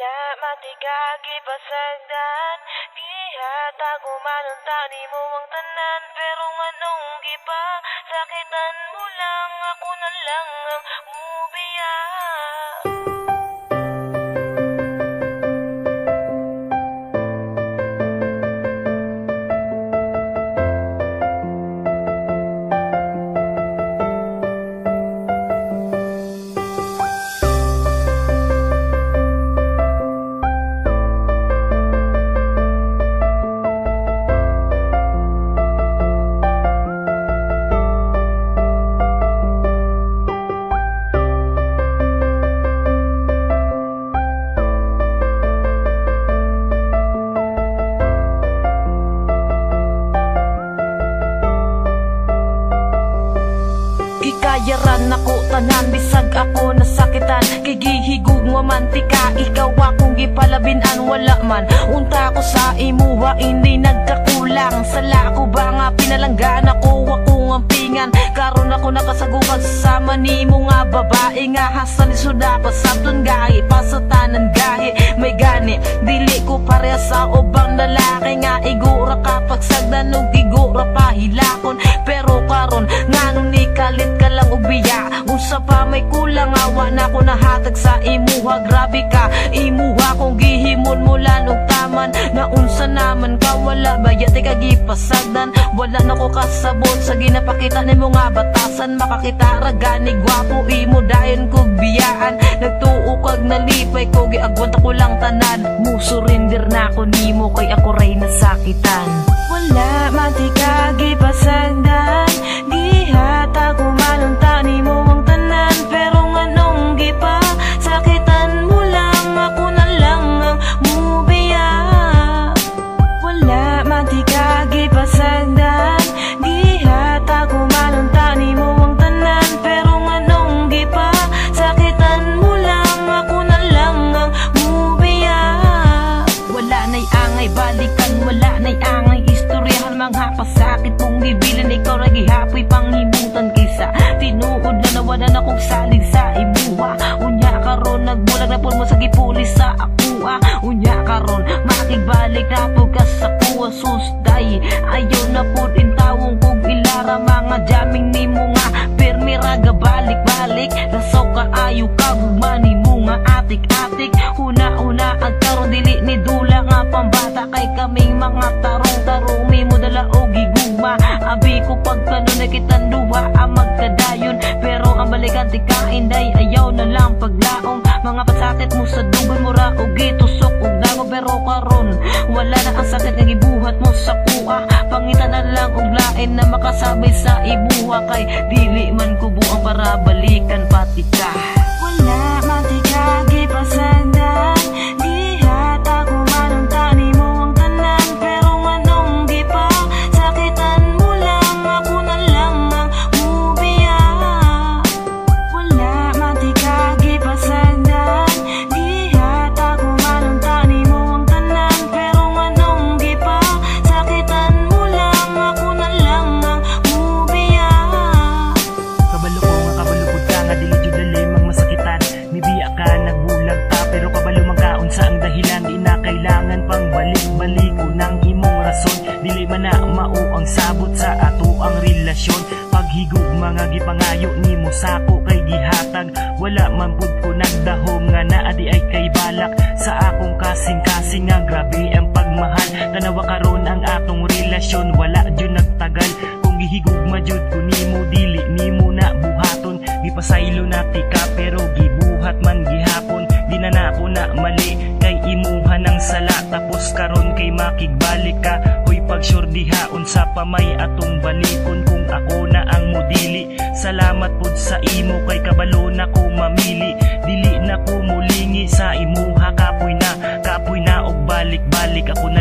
Wala matigagi pasagdan, gihatag umanunta ni mo ang tanan. Pero nganong gipa, sakitan mo lang, ako na lang ang mubiya. Gikayaran ako tanan, bisag ako nasakitan. Gigihigug nga mantika, ikaw akong gipalabinan. Wala man, unta ko sa imuha, hindi nagkakulang. Sala ko ba nga pinalanggan ako ang pingan. Karon ako nakasagukan sama ni mo nga babae. Nga hasan isuda pasabton gahi, pasatanan gahi. May gani, dili ko pareha sa ubang lalaki. Nga igura kapag sagdan o igura pahilakon. Pero karon, nganong ni kalit ka lang ubiya. Unsa pa may kulang, awa na ko nahatag sa imuha. Grabe ka, imuha kong gihimon mula og taman. Na unsa naman ka, wala bayat ka gipasagdan. Wala na ko kasabot sa ginapakita ni mo nga batasan. Makakita ragani gwapo, imo dayon kog biyaan. Nagtuo kag nalipay ko, giagwanta ko lang tanan. Musurrender na ko nimo, kay ako ray nasakitan. Wala matigagi pasagdan, gihatag umanunta ni mo ang tanan. Pero nganong gipa, sakitan mo lang, ako na lang ang mubiya. Wala matigagi pasagdan, gihatag umanunta ni mo ang tanan. Pero nganong gipa, sakitan mo lang, ako na lang ang mubiya. Wala na'y angay balikan, wala na'y angay istoryahan. Mga pasakit mong gibilan, ikaw ra gihapoy panghimutan. Kaysa tinuod na nawala na kong salig sa imuha. Unya karon nagbulag na po mo sa gipulis sa akua. Unya karon makigbalik na po ka sa kuwa. Susday ayaw na po din tawong kog ilara. Mga jaming ni mo nga permi raga balik-balik. Lasaw ka ayaw ka gumani mo nga atik-atik. Una-una ang karon dili ni dula nga pambata. Kay kaming mga tarong-tarong mi mo dala o giguma. Abi ko pagkano na kitang duha ang magkadayon. Pero ang balikan ti kainday ayaw na lang paglaong. Mga pasakit mo sa dugay mo ra o gitusok og dago. Pero karon wala na ang sakit nga gibuhat mo sa kuha. Pangitan na lang og lain na makasabay sa ibuha. Kay dili man ko buang para balikan pati ka. Wala matigagi pasagdan, gihatag umanunta ni mo ang tanan. Pero nganong gipa, sakitan mo lang, ako na lang ang mubiya. Wala matigagi pasagdan, gihatag umanunta ni mo ang tanan. Pero nganong gipa, sakitan mo lang, ako na lang ang mubiya. Kabalo ko nga kabalukod ka nga dili jud dali mang masakitan. Mibiya ka nagbulag ta pero kabalo man kaon sa ang dahilan. Di na kailangan pang balik-balik unang imong rason. Dili man na mao ang sabot sa ato ang relasyon. Paghigug mga gipangayo nimo sako kay gihatag. Wala man pud ko nagdahom nga naa di ay kay balak. Sa akong kasing-kasing nga grabe ang pagmahal. Tanawa karon ang atong relasyon, wala jud nagtagal. Kung gihigugma jud ko nimo dili nimo na buhaton. Gipasaylo na tika pero gibuhat man gihapon. Di na nako na mali kay imuha ng sala. Tapos karon kay makigbalik ka. Hoy pagsurdihaon sa pamay atong balikon. Kung ako na ang modili, salamat pud sa imo kay kabalo na ko mamili. Dili na ko mulingi sa imuha. Kapoy na og balik-balik ako na